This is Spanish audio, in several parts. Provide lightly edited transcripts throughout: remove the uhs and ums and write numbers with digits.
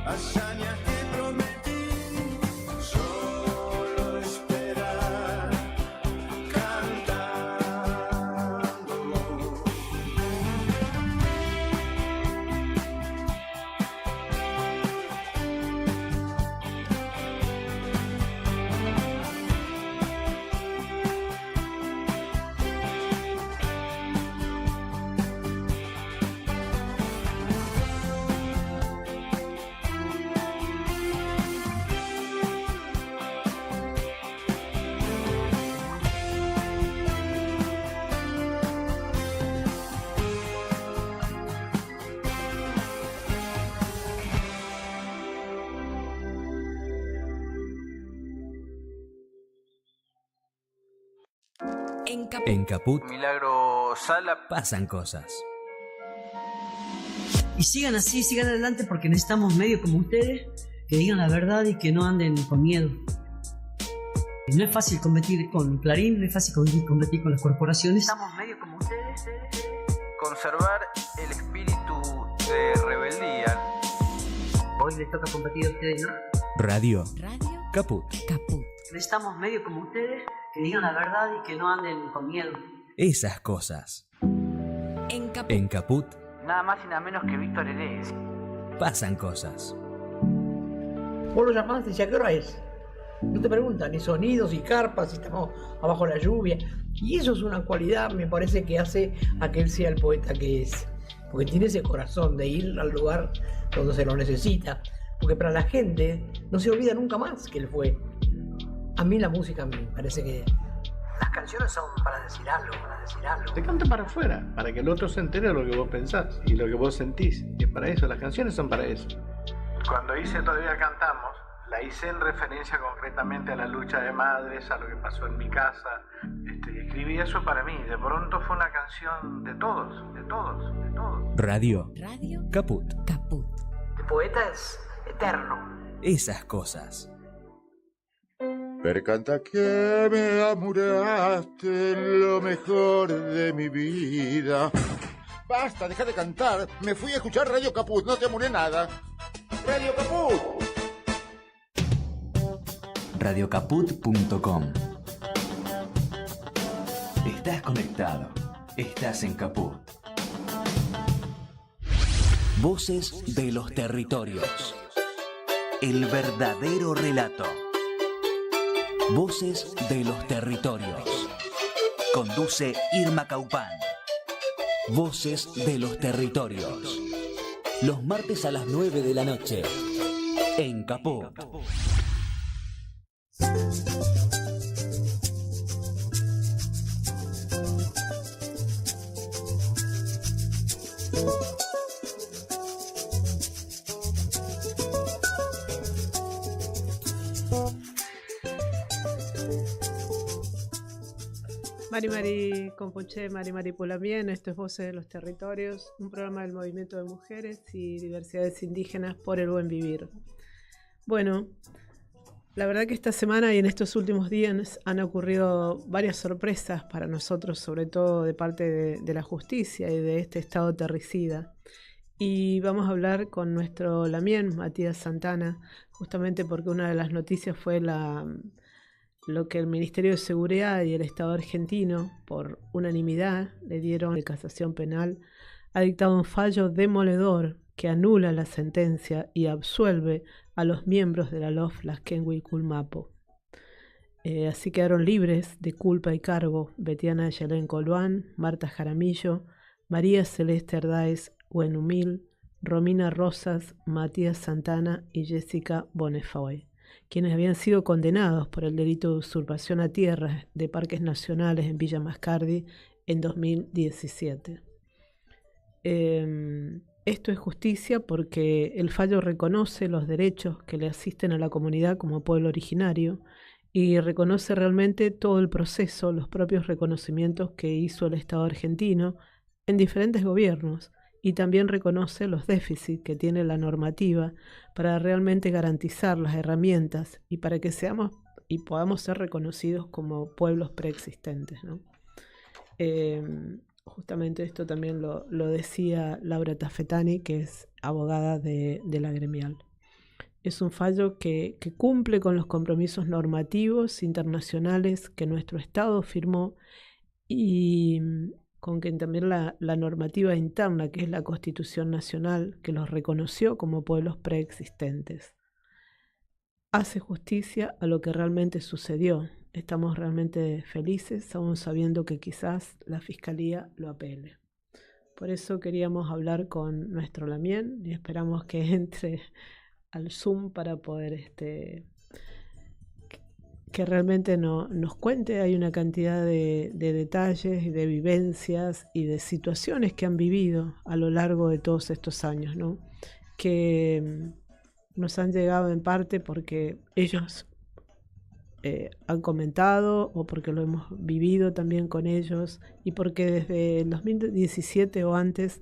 hazañas que prometí, solo esperar, cantando. En Caput Milagro Sala pasan cosas. Y sigan así, sigan adelante, porque necesitamos medios como ustedes que digan la verdad y que no anden con miedo. No es fácil competir con Clarín, no es fácil competir con las corporaciones. Necesitamos medios como ustedes. conservar el espíritu de rebeldía. Hoy les toca competir a ustedes, ¿no? Radio Radio Caput. Caput. Necesitamos medios como ustedes que digan la verdad y que no anden con miedo. Esas cosas. En Caput. En Caput Nada más y nada menos que Víctor Heredia. pasan cosas. Vos lo llamás y decís, ¿a qué hora es? No te preguntan ni sonidos, ni carpas, si estamos abajo de la lluvia. Y eso es una cualidad, me parece, que hace a que él sea el poeta que es. Porque tiene ese corazón de ir al lugar donde se lo necesita. Porque para la gente no se olvida nunca más que él fue. A mí la música me parece que las canciones son para decir algo, Te canta para afuera, para que el otro se entere de lo que vos pensás y lo que vos sentís. Y es para eso, las canciones son para eso. Cuando hice Todavía Cantamos, la hice en referencia concretamente a la lucha de madres, a lo que pasó en mi casa. Y escribí eso para mí. De pronto fue una canción de todos. Radio Radio Caput. Caput. el poeta es eterno. Esas cosas. Percanta que me amuraste lo mejor de mi vida. Basta, deja de cantar. Me fui a escuchar Radio Caput, no te amuré nada. Radio Caput. Radiocaput.com. Estás conectado. Estás en Caput. Voces de los territorios. El verdadero relato. Voces de los territorios. Conduce Irma Caupán. Voces de los territorios. Los martes a las 9 de la noche. En Caput. Mari Compuche, Mari Pulamien, esto es Voces de los Territorios, un programa del Movimiento de Mujeres y Diversidades Indígenas por el Buen Vivir. Bueno, la verdad que esta semana y en estos últimos días han ocurrido varias sorpresas para nosotros, sobre todo de parte de la justicia y de este Estado terricida. Y vamos a hablar con nuestro Lamien, Matías Santana, justamente porque una de las noticias fue lo que el Ministerio de Seguridad y el Estado argentino, por unanimidad, le dieron de casación penal, ha dictado un fallo demoledor que anula la sentencia y absuelve a los miembros de la LOF Laskenwi Kulmapo. Así quedaron libres de culpa y cargo Betiana Yelén Coluán, Marta Jaramillo, María Celeste Ardáez Huenumil, Romina Rosas, Matías Santana y Jessica Bonifoy, quienes habían sido condenados por el delito de usurpación a tierras de parques nacionales en Villa Mascardi en 2017. Esto es justicia porque el fallo reconoce los derechos que le asisten a la comunidad como pueblo originario y reconoce realmente todo el proceso, los propios reconocimientos que hizo el Estado argentino en diferentes gobiernos, y también reconoce los déficits que tiene la normativa para realmente garantizar las herramientas y para que seamos y podamos ser reconocidos como pueblos preexistentes, ¿no? Justamente esto también lo decía Laura Tafetani, que es abogada de la gremial. Es un fallo que cumple con los compromisos normativos internacionales que nuestro Estado firmó y con que también la normativa interna, que es la Constitución Nacional, que los reconoció como pueblos preexistentes. Hace justicia a lo que realmente sucedió. Estamos realmente felices, aún sabiendo que quizás la Fiscalía lo apele. Por eso queríamos hablar con nuestro Lamien y esperamos que entre al Zoom para poder que realmente nos cuente. Hay una cantidad de detalles y de vivencias y de situaciones que han vivido a lo largo de todos estos años, ¿no? Que nos han llegado en parte porque ellos han comentado o porque lo hemos vivido también con ellos y porque desde el 2017 o antes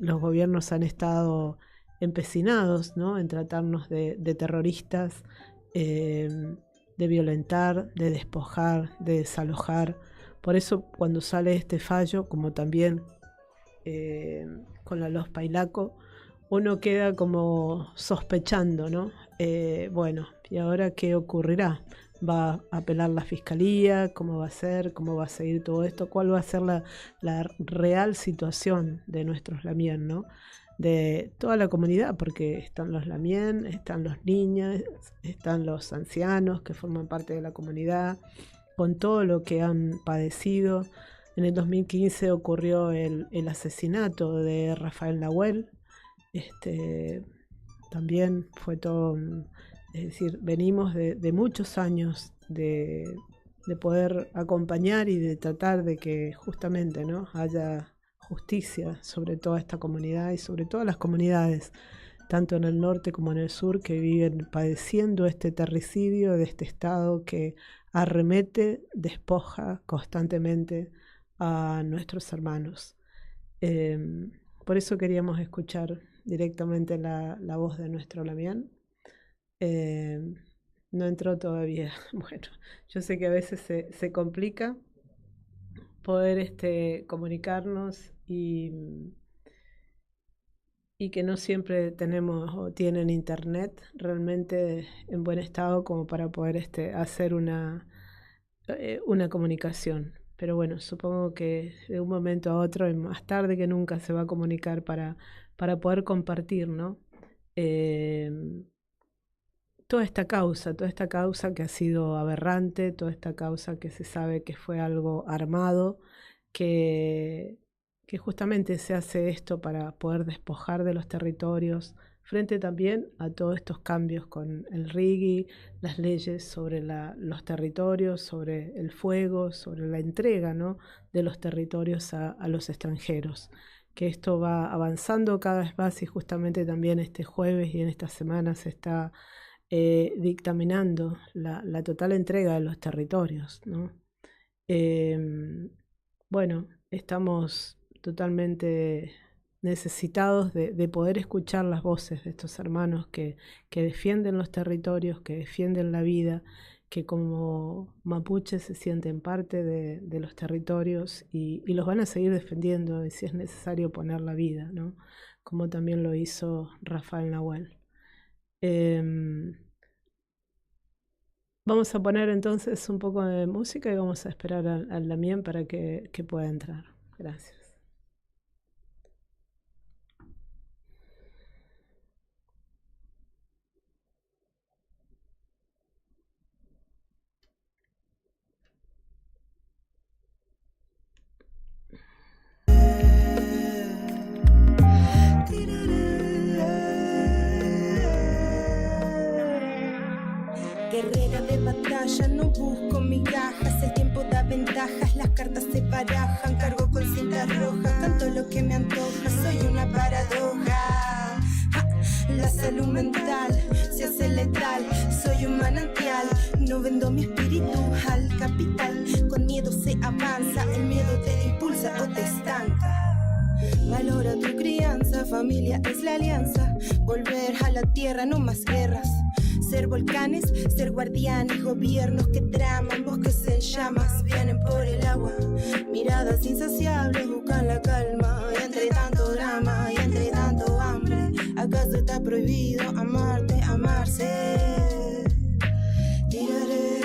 los gobiernos han estado empecinados, ¿no?, en tratarnos de terroristas, de violentar, de despojar, de desalojar. Por eso cuando sale este fallo, como también con la Los Pailaco, uno queda como sospechando, ¿no? Bueno, ¿y ahora qué ocurrirá? ¿Va a apelar la Fiscalía? ¿Cómo va a ser? ¿Cómo va a seguir todo esto? ¿Cuál va a ser la real situación de nuestros Lamien, ¿no?, de toda la comunidad? Porque están los Lamien, están los niños, están los ancianos que forman parte de la comunidad, con todo lo que han padecido. En el 2015 ocurrió el asesinato de Rafael Nahuel. También fue todo, es decir, venimos de muchos años de poder acompañar y de tratar de que justamente, ¿no?, haya justicia sobre toda esta comunidad y sobre todas las comunidades, tanto en el norte como en el sur, que viven padeciendo este terricidio de este Estado que arremete, despoja constantemente a nuestros hermanos. Por eso queríamos escuchar directamente la voz de nuestro Lamien. No entró todavía. Bueno, yo sé que a veces se complica poder comunicarnos y que no siempre tenemos o tienen internet realmente en buen estado como para poder hacer una comunicación. Pero bueno, supongo que de un momento a otro, y más tarde que nunca, se va a comunicar para poder compartir, ¿no?, toda esta causa que ha sido aberrante, toda esta causa que se sabe que fue algo armado, que justamente se hace esto para poder despojar de los territorios, frente también a todos estos cambios con el RIGI, las leyes sobre los territorios, sobre el fuego, sobre la entrega, ¿no?, de los territorios a los extranjeros. Que esto va avanzando cada vez más y justamente también este jueves y en esta semana se está dictaminando la total entrega de los territorios, ¿no? Bueno, estamos totalmente necesitados de poder escuchar las voces de estos hermanos que defienden los territorios, que defienden la vida, que como mapuches se sienten parte de los territorios y los van a seguir defendiendo, y si es necesario poner la vida, ¿no?, como también lo hizo Rafael Nahuel. Vamos a poner entonces un poco de música y vamos a esperar al Lamien para que pueda entrar. Gracias. Guerrera de batalla, no busco migajas. El tiempo da ventajas, las cartas se barajan. Cargo con cintas rojas, canto lo que me antoja. Soy una paradoja. La salud mental se hace letal. Soy un manantial, no vendo mi espíritu al capital. Con miedo se avanza, el miedo te impulsa o te estanca. Valora tu crianza, familia es la alianza. Volver a la tierra, no más guerras. Ser volcanes, ser guardianes, gobiernos que traman, bosques en llamas, vienen por el agua. Miradas insaciables buscan la calma. Y entre tanto drama y entre tanto hambre, ¿acaso está prohibido amarte? amarse. Tiraré,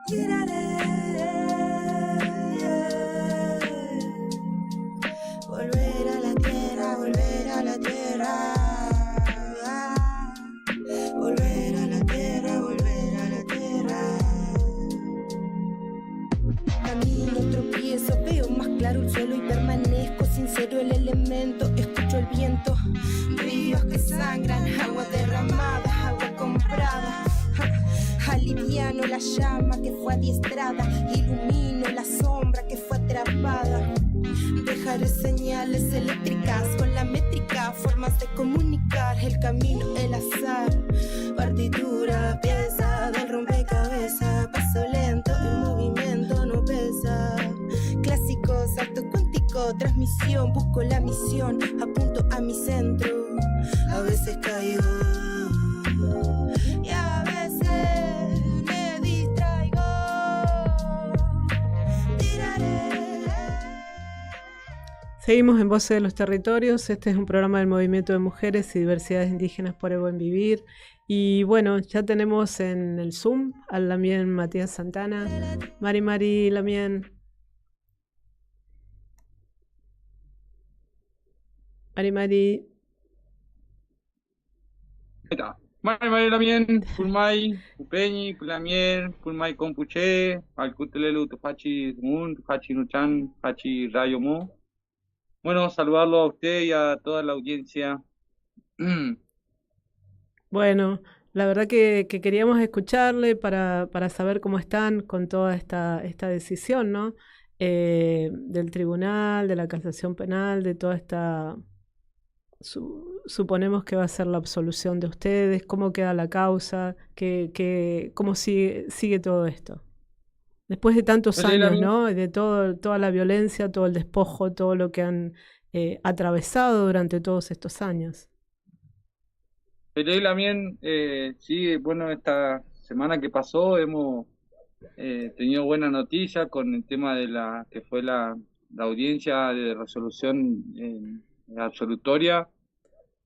tiraré. Volver a la tierra, volver a la tierra. Volver a la tierra, volver a la tierra. Camino, tropiezo, veo más claro el suelo y permanezco sincero el elemento. Escucho el viento, ríos que sangran, agua derramada, agua comprada. Aliviano la llama que fue adiestrada, ilumino la sombra que fue atrapada. Dejaré señales eléctricas con la métrica, formas de comunicar, el camino, el azar. Partitura, pieza del rompecabezas, paso lento, el movimiento no pesa. Clásico, salto cuántico, transmisión, busco la misión, apunto a mi centro. A veces caigo y a veces me distraigo. Tiraré. Seguimos en Voces de los Territorios. Este es un programa del Movimiento de Mujeres y Diversidades Indígenas por el Buen Vivir. Y bueno, ya tenemos en el Zoom al Lamien Matías Santana. Mari Lamien. Mari. Mari Lamien, Pulmay, Upeñi, Pulamier, Pulmay Compuche, Alcutelelu, Tupachi Mun, Tupachi Nuchan, Tupachi Rayomo. Bueno, saludarlo a usted y a toda la audiencia. Bueno, la verdad que queríamos escucharle para saber cómo están con toda esta decisión, ¿no? Del tribunal, de la casación penal, de toda esta... suponemos que va a ser la absolución de ustedes, cómo queda la causa, cómo sigue todo esto. Después de tantos años, ¿no? De toda la violencia, todo el despojo, todo lo que han atravesado durante todos estos años. Pero también, sí, bueno, esta semana que pasó hemos tenido buena noticia con el tema de que fue la audiencia de resolución absolutoria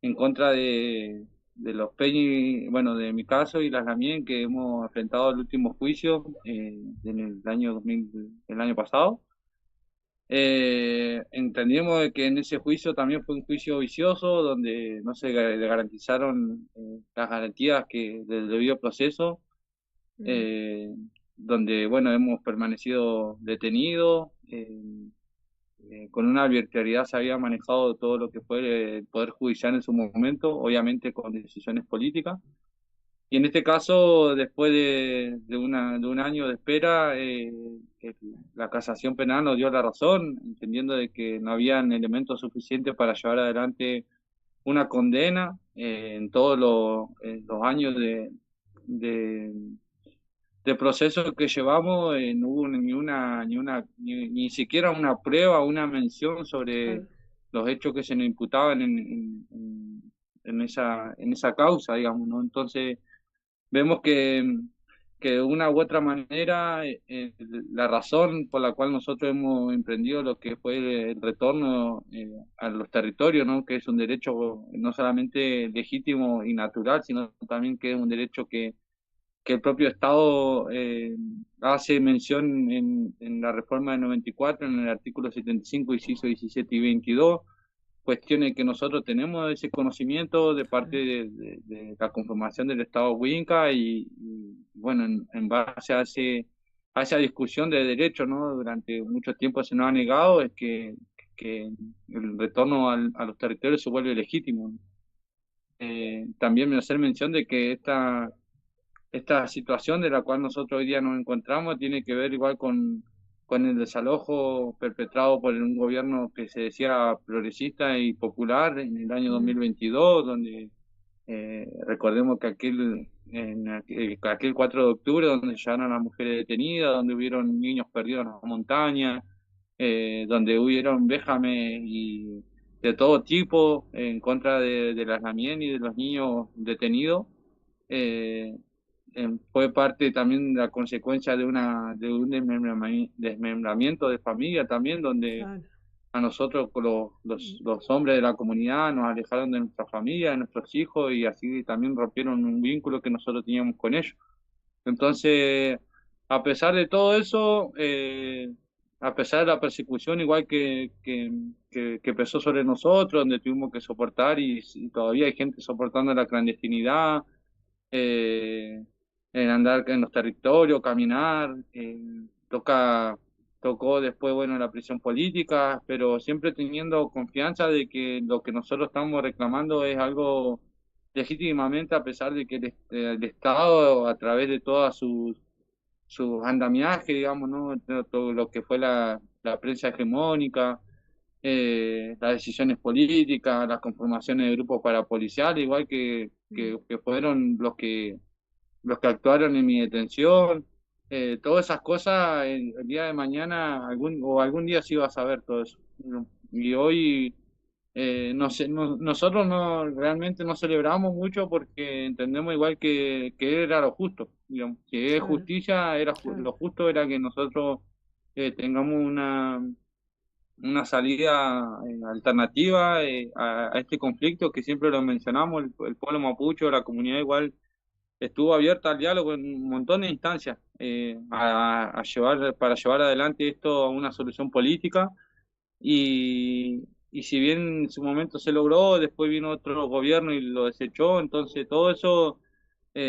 en contra de los Peñi, bueno, de mi caso y las Lamien, que hemos enfrentado el último juicio en el año el año pasado. Entendimos de que en ese juicio también fue un juicio vicioso, donde no se le garantizaron las garantías del debido proceso, donde, bueno, hemos permanecido detenidos. Con una arbitrariedad se había manejado todo lo que fue el Poder Judicial en su momento, obviamente con decisiones políticas. Y en este caso, después de un año de espera, la casación penal nos dio la razón, entendiendo de que no habían elementos suficientes para llevar adelante una condena en todos los años de proceso que llevamos. No hubo ni siquiera una prueba, una mención sobre los hechos que se nos imputaban en esa causa, digamos, ¿no? Entonces vemos que de una u otra manera la razón por la cual nosotros hemos emprendido lo que fue el retorno a los territorios, ¿no? Que es un derecho no solamente legítimo y natural, sino también que es un derecho que el propio Estado hace mención en la reforma del 94, en el artículo 75, inciso 17 y 22, cuestiones que nosotros tenemos ese conocimiento de parte de la conformación del Estado Huinca y bueno, en base a esa discusión de derechos, ¿no? Durante mucho tiempo se nos ha negado, es que el retorno a los territorios se vuelve legítimo. También me hacer mención de que esta situación de la cual nosotros hoy día nos encontramos tiene que ver igual con el desalojo perpetrado por un gobierno que se decía progresista y popular en el año 2022, donde recordemos que aquel 4 de octubre, donde llegaron a las mujeres detenidas, donde hubieron niños perdidos en la montaña, donde hubieron véjames y de todo tipo en contra de las Lamien y de los niños detenidos. Fue parte también de la consecuencia de un desmembramiento de familia también, donde a nosotros, los hombres de la comunidad, nos alejaron de nuestra familia, de nuestros hijos, y así también rompieron un vínculo que nosotros teníamos con ellos. Entonces, a pesar de todo eso, a pesar de la persecución igual que pesó sobre nosotros, donde tuvimos que soportar, y todavía hay gente soportando la clandestinidad, en andar en los territorios, caminar, tocó después, bueno, la prisión política, pero siempre teniendo confianza de que lo que nosotros estamos reclamando es algo legítimamente, a pesar de que el Estado, a través de todas sus andamiajes, digamos, ¿no? Todo lo que fue la prensa hegemónica, las decisiones políticas, las conformaciones de grupos parapoliciales, igual que fueron los que actuaron en mi detención, todas esas cosas, el día de mañana, algún día sí vas a ver todo eso. Y hoy, no sé, nosotros realmente no celebramos mucho porque entendemos igual que era lo justo, digamos, que es justicia, lo justo era que nosotros tengamos una salida alternativa a este conflicto, que siempre lo mencionamos, el pueblo mapuche, la comunidad igual estuvo abierta al diálogo en un montón de instancias, para llevar adelante esto a una solución política, y si bien en su momento se logró, después vino otro gobierno y lo desechó. Entonces todo eso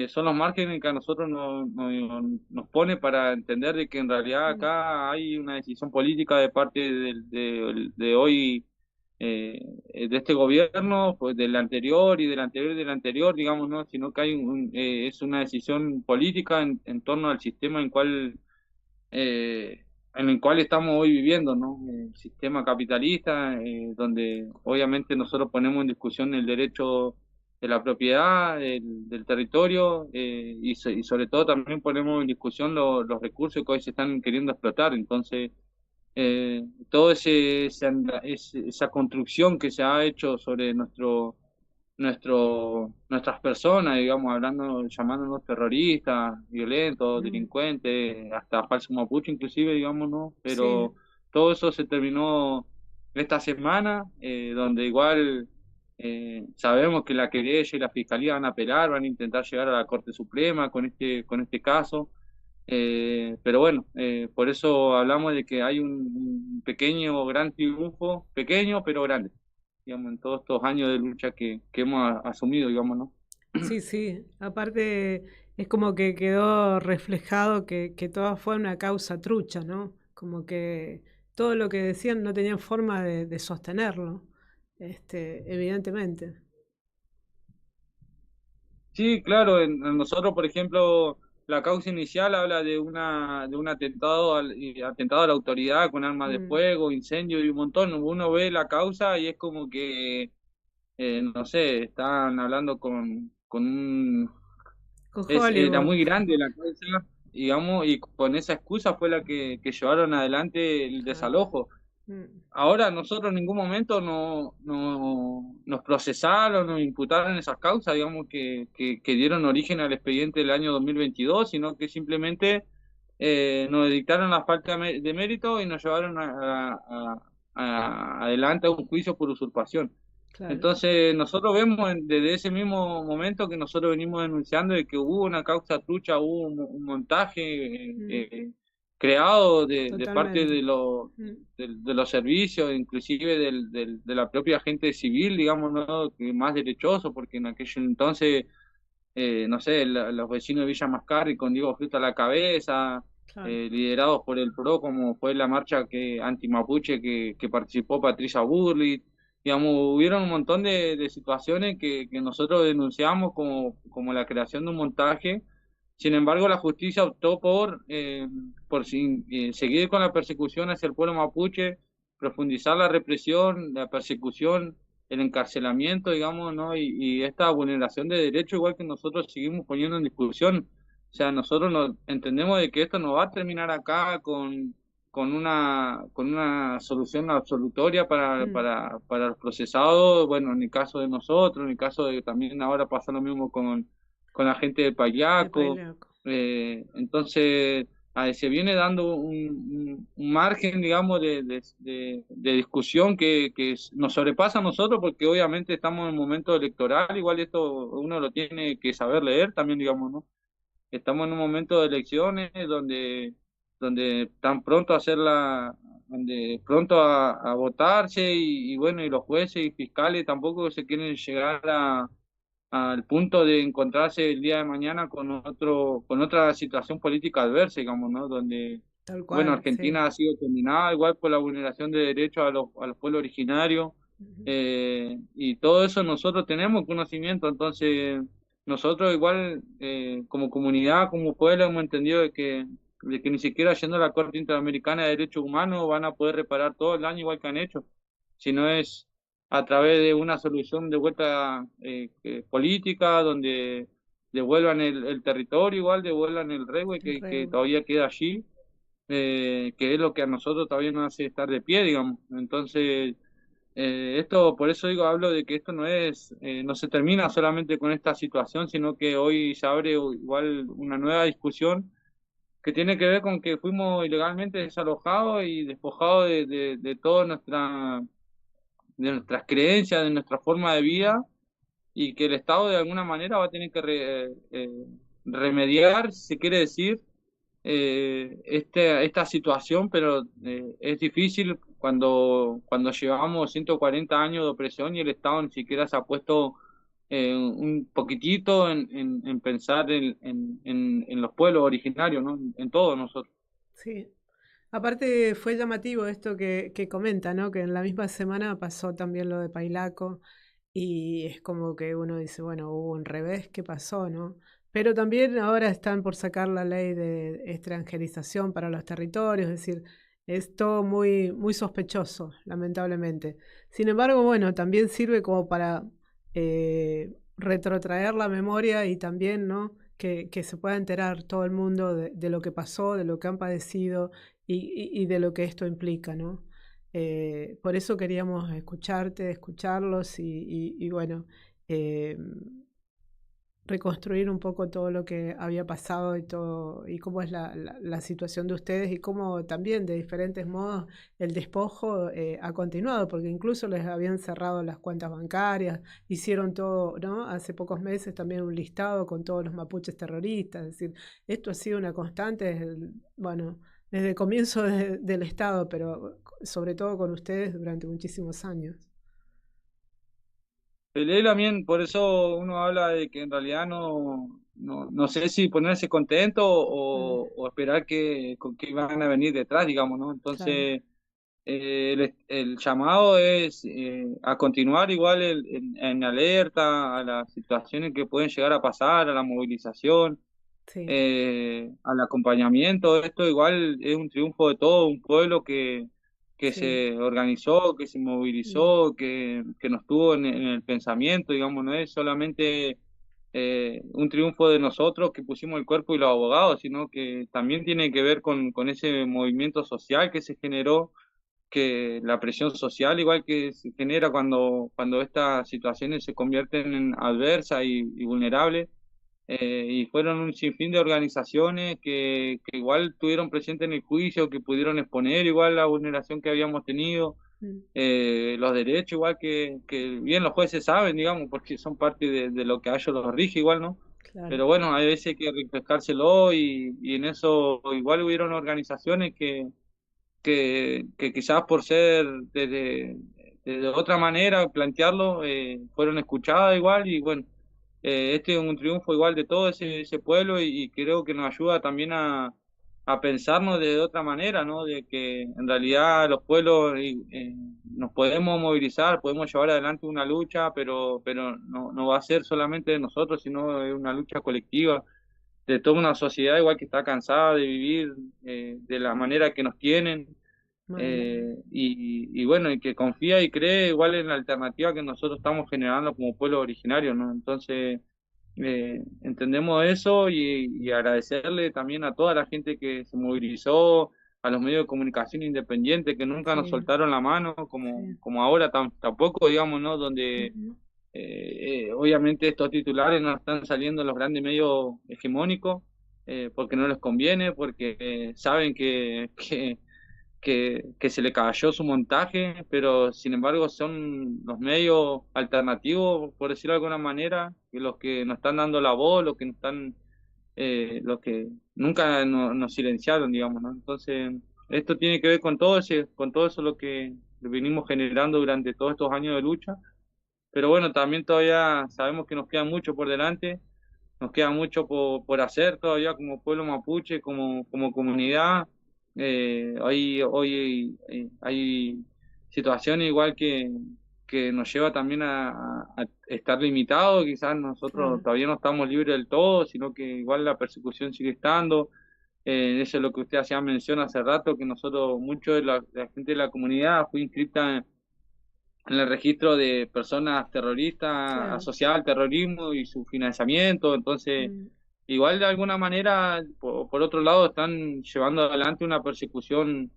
son los márgenes que a nosotros nos pone para entender de que en realidad acá hay una decisión política de parte de hoy, de este gobierno, pues del anterior y del anterior y del anterior, digamos, ¿no? Sino que hay es una decisión política en torno al sistema en el cual estamos hoy viviendo, ¿no? El sistema capitalista, donde obviamente nosotros ponemos en discusión el derecho de la propiedad, del territorio, y sobre todo también ponemos en discusión los recursos que hoy se están queriendo explotar. Entonces, toda esa construcción que se ha hecho sobre nuestras personas, digamos, llamándonos terroristas, violentos, delincuentes, hasta falso mapuche inclusive, digamos, ¿no? Pero todo eso se terminó esta semana, donde igual sabemos que la querella y la fiscalía van a apelar, van a intentar llegar a la Corte Suprema con este caso. Pero bueno, por eso hablamos de que hay un gran triunfo, pequeño pero grande, digamos, en todos estos años de lucha que hemos asumido, digamos, ¿no? Sí, aparte es como que quedó reflejado que toda fue una causa trucha, ¿no? Como que todo lo que decían no tenían forma de sostenerlo, evidentemente. Sí, claro, en nosotros, por ejemplo, la causa inicial habla de un atentado a la autoridad con armas de fuego, incendio y un montón. Uno ve la causa y es como que, no sé, están hablando con era muy grande la causa, digamos, y con esa excusa fue la que llevaron adelante el desalojo. Ahora nosotros en ningún momento nos procesaron, nos imputaron esas causas, digamos, que dieron origen al expediente del año 2022, sino que simplemente nos dictaron la falta de mérito y nos llevaron adelante a un juicio por usurpación. Claro. Entonces nosotros vemos desde ese mismo momento que nosotros venimos denunciando de que hubo una causa trucha, hubo un montaje creado de parte de los servicios, inclusive de la propia gente civil, digamos, ¿no? Que más derechoso, porque en aquel entonces, no sé, los vecinos de Villa Mascarri con Diego Fruto a la cabeza, claro, liderados por el PRO, como fue la marcha anti-mapuche que participó Patricia Burley, digamos, hubieron un montón de situaciones que nosotros denunciamos como la creación de un montaje. Sin embargo, la justicia optó por seguir con la persecución hacia el pueblo mapuche, profundizar la represión, la persecución, el encarcelamiento, digamos, ¿no? Y esta vulneración de derechos, igual que nosotros seguimos poniendo en discusión. O sea, nosotros entendemos de que esto no va a terminar acá con una solución absolutoria para los procesados. Bueno, en el caso de nosotros, en el caso de también ahora pasa lo mismo con la gente de Payaco. Entonces se viene dando un margen, digamos, de discusión que nos sobrepasa a nosotros, porque obviamente estamos en un momento electoral, igual esto uno lo tiene que saber leer también, digamos, ¿no? Estamos en un momento de elecciones donde están pronto a donde pronto a votarse y bueno, y los jueces y fiscales tampoco se quieren llegar al punto de encontrarse el día de mañana con otra situación política adversa, digamos, ¿no? Donde, Tal bueno, cual, Argentina sí. ha sido terminada igual por la vulneración de derechos a los pueblos originarios, Ujú. y todo eso nosotros tenemos conocimiento, entonces nosotros igual, como comunidad, como pueblo, hemos entendido de que ni siquiera yendo a la Corte Interamericana de Derechos Humanos van a poder reparar todo el daño igual que han hecho, sino es a través de una solución de vuelta, política, donde devuelvan el territorio, igual devuelvan el rehue El que rehue. todavía queda allí, que es lo que a nosotros todavía nos hace estar de pie, digamos. Entonces, esto, por eso digo, hablo de que esto no se termina solamente con esta situación, sino que hoy se abre igual una nueva discusión que tiene que ver con que fuimos ilegalmente desalojados y despojados de toda de nuestras creencias, de nuestra forma de vida, y que el Estado de alguna manera va a tener que remediar, si se quiere decir, esta situación, pero es difícil cuando llevamos 140 años de opresión y el Estado ni siquiera se ha puesto un poquitito en pensar en los pueblos originarios, ¿no? En todos nosotros. Sí. Aparte fue llamativo esto que comenta, ¿no? Que en la misma semana pasó también lo de Pailaco y es como que uno dice, bueno, hubo un revés, ¿qué pasó, no? Pero también ahora están por sacar la ley de extranjerización para los territorios, es decir, es todo muy, muy sospechoso, lamentablemente. Sin embargo, bueno, también sirve como para retrotraer la memoria y también, ¿no? Que se pueda enterar todo el mundo de lo que pasó, de lo que han padecido y de lo que esto implica, ¿no? Por eso queríamos escucharte, escucharlos y bueno, eh, reconstruir un poco todo lo que había pasado y todo, y cómo es la situación de ustedes y cómo también de diferentes modos el despojo ha continuado, porque incluso les habían cerrado las cuentas bancarias, hicieron todo, ¿no? Hace pocos meses también un listado con todos los mapuches terroristas, es decir, esto ha sido una constante, bueno, desde el comienzo del Estado, pero sobre todo con ustedes durante muchísimos años. Pelé también, por eso uno habla de que en realidad no sé si ponerse contento Mm, o esperar con que van a venir detrás, digamos, ¿no? claro, Entonces, el llamado es a continuar igual en alerta a las situaciones que pueden llegar a pasar, a la movilización, sí, al acompañamiento. Esto igual es un triunfo de todo un pueblo que sí. se organizó, que se Mm, movilizó, que nos tuvo en el pensamiento, digamos, no es solamente un triunfo de nosotros que pusimos el cuerpo y los abogados, sino que también tiene que ver con ese movimiento social que se generó, que la presión social igual que se genera cuando estas situaciones se convierten en adversas y vulnerables, y fueron un sinfín de organizaciones que igual tuvieron presente en el juicio, que pudieron exponer igual la vulneración que habíamos tenido, mm, los derechos igual que bien los jueces saben, digamos, porque son parte de lo que a ellos los rige igual, ¿no? claro. Pero bueno, hay veces que refrescárselo y en eso igual hubieron organizaciones que quizás por ser de otra manera plantearlo, fueron escuchadas igual y bueno, este es un triunfo igual de todo ese pueblo y creo que nos ayuda también a pensarnos de otra manera, ¿no? De que en realidad los pueblos, nos podemos movilizar, podemos llevar adelante una lucha, pero no va a ser solamente de nosotros, sino de una lucha colectiva de toda una sociedad igual que está cansada de vivir de la manera que nos tienen, Bueno, y bueno, y que confía y cree igual en la alternativa que nosotros estamos generando como pueblo originario, ¿no? Entonces, entendemos eso y agradecerle también a toda la gente que se movilizó, a los medios de comunicación independientes que nunca nos sí, soltaron la mano, sí. como ahora tampoco, digamos, ¿no? Donde Ujú, obviamente estos titulares no están saliendo en los grandes medios hegemónicos, porque no les conviene, porque saben que se le cayó su montaje, pero sin embargo son los medios alternativos, por decirlo de alguna manera, que los que nos están dando la voz, los que nunca nos silenciaron, digamos, ¿no? Entonces, esto tiene que ver con todo eso lo que venimos generando durante todos estos años de lucha, pero bueno, también todavía sabemos que nos queda mucho por delante, nos queda mucho por hacer todavía como pueblo mapuche, como comunidad. Hoy hay situaciones igual que nos lleva también a estar limitados, quizás nosotros todavía no estamos libres del todo, sino que igual la persecución sigue estando. Eso es lo que usted hacía mención hace rato, que nosotros, mucho de la gente de la comunidad fue inscrita en el registro de personas terroristas asociadas al terrorismo y su financiamiento. Entonces, igual de alguna manera, por otro lado, están llevando adelante una persecución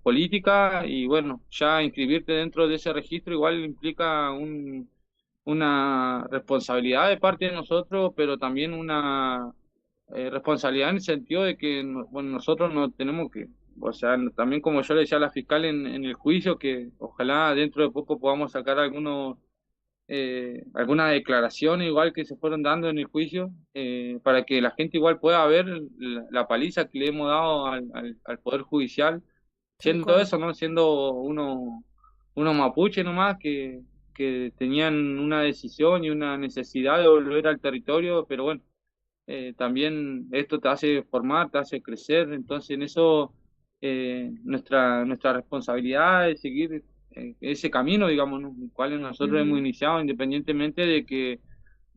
política, y bueno, ya inscribirte dentro de ese registro igual implica una responsabilidad de parte de nosotros, pero también una responsabilidad en el sentido de que bueno, nosotros no tenemos que, o sea, también como yo le decía a la fiscal en el juicio, que ojalá dentro de poco podamos sacar algunas declaraciones igual que se fueron dando en el juicio, para que la gente igual pueda ver la paliza que le hemos dado al Poder Judicial, siendo eso, ¿no? Siendo uno mapuche nomás que tenían una decisión y una necesidad de volver al territorio, pero bueno, también esto te hace formar, te hace crecer, entonces en eso nuestra responsabilidad es seguir ese camino, digamos, ¿no? El cual nosotros hemos iniciado, independientemente de que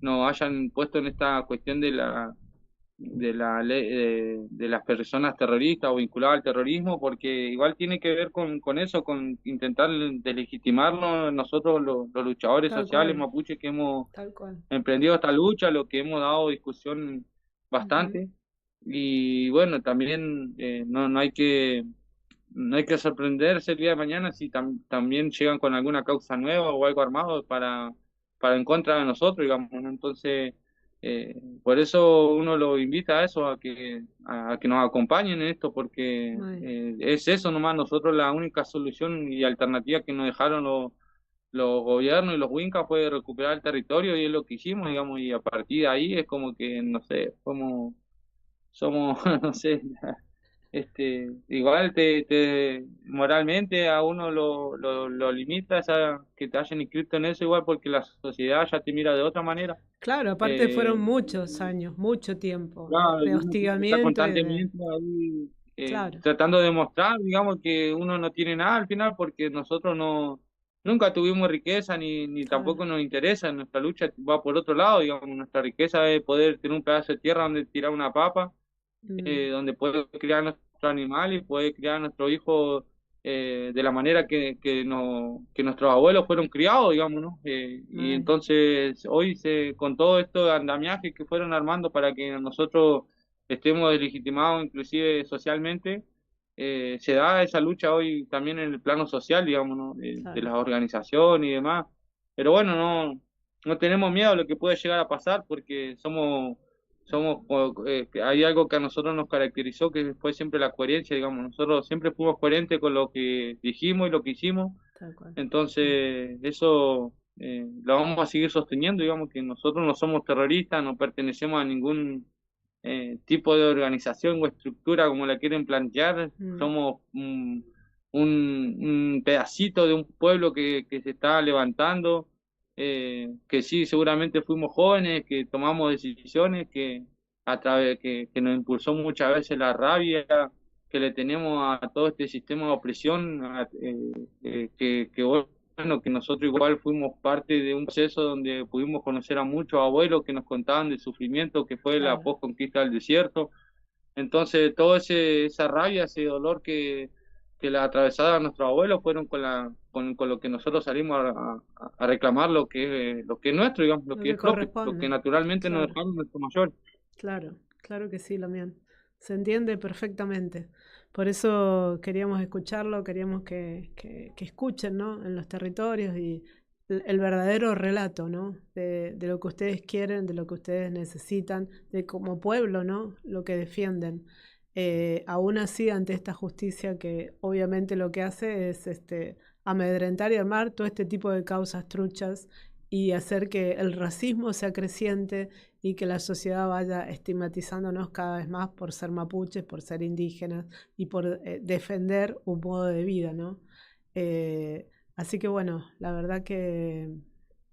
nos hayan puesto en esta cuestión de la ley de las personas terroristas o vinculadas al terrorismo, porque igual tiene que ver con eso, con intentar deslegitimarnos nosotros los luchadores sociales mapuches que hemos emprendido esta lucha, lo que hemos dado discusión bastante. Y bueno, también no hay que sorprenderse el día de mañana si también llegan con alguna causa nueva o algo armado para en contra de nosotros, digamos, ¿no? Entonces, por eso uno lo invita a eso, a que nos acompañen en esto, porque es eso nomás. Nosotros la única solución y alternativa que nos dejaron los gobiernos y los Wincas fue recuperar el territorio, y es lo que hicimos, digamos, y a partir de ahí es como que, no sé, somos no sé, igual moralmente a uno lo limita que te hayan inscrito en eso, igual porque la sociedad ya te mira de otra manera. Claro, aparte fueron muchos años, mucho tiempo de hostigamiento. Está constantemente ahí, tratando de demostrar, digamos, que uno no tiene nada al final, porque nosotros nunca tuvimos riqueza ni tampoco nos interesa. Nuestra lucha va por otro lado, digamos. Nuestra riqueza es poder tener un pedazo de tierra donde tirar una papa, donde poder criar nuestro animal y poder criar a nuestro hijo de la manera que nuestros abuelos fueron criados, digamos, ¿no? Y entonces hoy con todo esto de andamiaje que fueron armando para que nosotros estemos deslegitimados inclusive socialmente, se da esa lucha hoy también en el plano social, digamos, ¿no? De las organizaciones y demás. Pero bueno, no tenemos miedo a lo que puede llegar a pasar, porque hay algo que a nosotros nos caracterizó, que fue siempre la coherencia, digamos. Nosotros siempre fuimos coherentes con lo que dijimos y lo que hicimos. Entonces, eso lo vamos a seguir sosteniendo, digamos, que nosotros no somos terroristas, no pertenecemos a ningún tipo de organización o estructura como la quieren plantear. Somos un pedacito de un pueblo que se está levantando, que sí, seguramente fuimos jóvenes, que tomamos decisiones, que nos impulsó muchas veces la rabia que le tenemos a todo este sistema de opresión, bueno, que nosotros igual fuimos parte de un proceso donde pudimos conocer a muchos abuelos que nos contaban del sufrimiento que fue la posconquista del desierto. Entonces, toda esa rabia, ese dolor que la atravesada nuestros abuelos fueron con lo que nosotros salimos a reclamar lo que es nuestro, digamos, lo que es propio, lo que naturalmente nos dejaron nuestros mayores. Claro que sí, Lamián. Se entiende perfectamente. Por eso queríamos escucharlo, queríamos que escuchen, ¿no? En los territorios, y el verdadero relato, ¿no? De lo que ustedes quieren, de lo que ustedes necesitan, de como pueblo, ¿no? Lo que defienden. Aún así, ante esta justicia que obviamente lo que hace es amedrentar y armar todo este tipo de causas truchas y hacer que el racismo sea creciente y que la sociedad vaya estigmatizándonos cada vez más por ser mapuches, por ser indígenas y por defender un modo de vida, ¿no? Así que bueno, la verdad que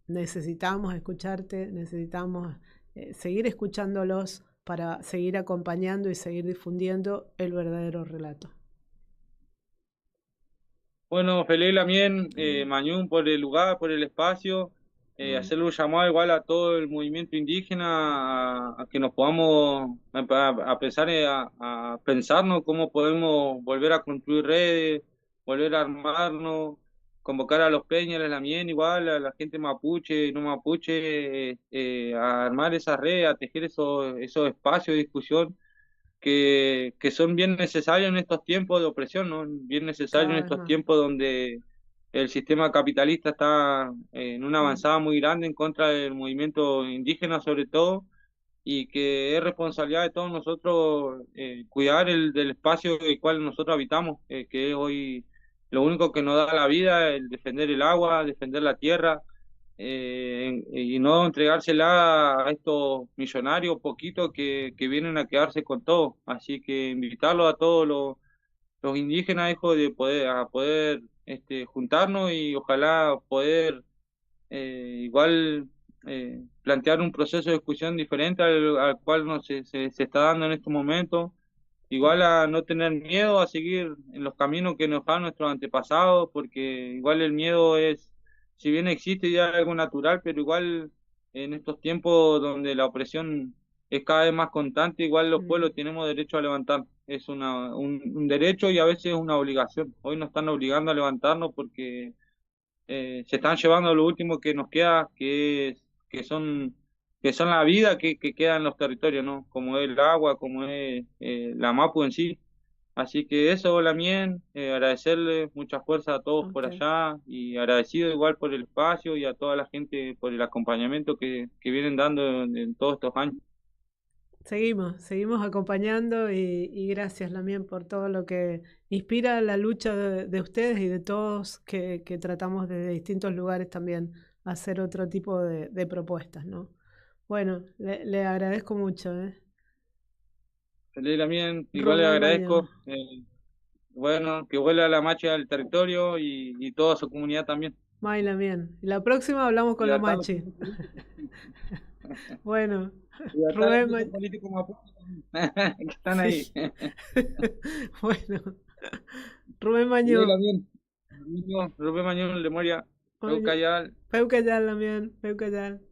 necesitamos escucharte, necesitamos seguir escuchándolos para seguir acompañando y seguir difundiendo el verdadero relato. Bueno, feliz también, Mañún, por el lugar, por el espacio, hacerle un llamado igual a todo el movimiento indígena a que nos podamos a pensar, a pensarnos cómo podemos volver a construir redes, volver a armarnos, convocar a los peñas, a la mien, igual, a la gente mapuche, no mapuche, a armar esas redes, a tejer esos espacios de discusión que son bien necesarios en estos tiempos de opresión, ¿no? Bien necesarios en estos tiempos donde el sistema capitalista está en una avanzada muy grande en contra del movimiento indígena sobre todo, y que es responsabilidad de todos nosotros cuidar del espacio en el cual nosotros habitamos, que es hoy lo único que nos da la vida, el defender el agua, defender la tierra, y no entregársela a estos millonarios poquitos que vienen a quedarse con todo. Así que invitarlos a todos los indígenas, hijo, a poder juntarnos y ojalá poder igual plantear un proceso de discusión diferente al cual se está dando en estos momentos. Igual a no tener miedo a seguir en los caminos que nos dan nuestros antepasados, porque igual el miedo es, si bien existe ya algo natural, pero igual en estos tiempos donde la opresión es cada vez más constante, igual los pueblos tenemos derecho a levantar. Es un derecho y a veces es una obligación. Hoy nos están obligando a levantarnos porque se están llevando lo último que nos queda, que son la vida que queda en los territorios, ¿no? Como es el agua, como es la Mapu en sí. Así que eso, la mien, agradecerle mucha fuerza a todos por allá y agradecido igual por el espacio y a toda la gente por el acompañamiento que vienen dando en todos estos años. Seguimos acompañando y gracias, Lamien, por todo lo que inspira la lucha de ustedes y de todos que tratamos desde distintos lugares también hacer otro tipo de propuestas, ¿no? Bueno, le agradezco mucho, Feliz Lamien, igual le agradezco. Bueno, que vuelva la machi al territorio y toda su comunidad también. May Lamien. Y la próxima hablamos con la machi. Bueno, Rubén que están ahí. Bueno, Rubén Mañón. Rubén Mañón de Moria. Peucayal, Lamien, Peucayal.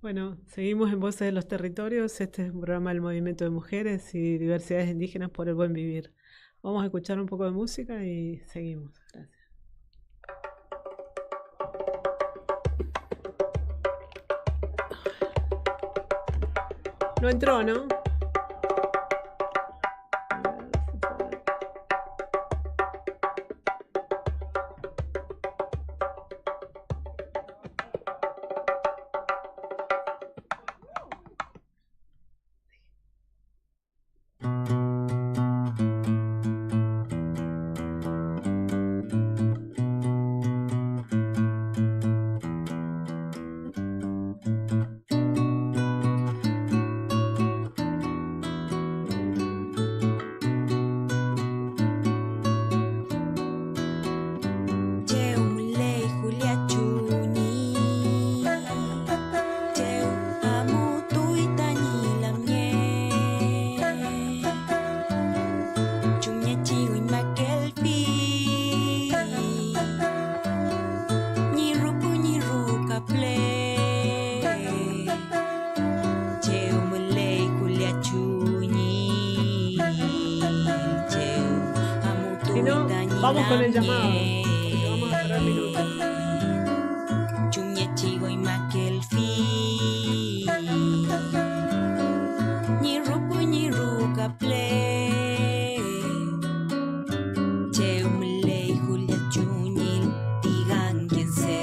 Bueno, seguimos en Voces de los Territorios. Este es un programa del Movimiento de Mujeres y Diversidades Indígenas por el Buen Vivir. Vamos a escuchar un poco de música y seguimos. Gracias. No entró, ¿no? Vamos con el llamado. Vamos a esperar minutos. Cheu mlei Julia Chuñil, digan quién se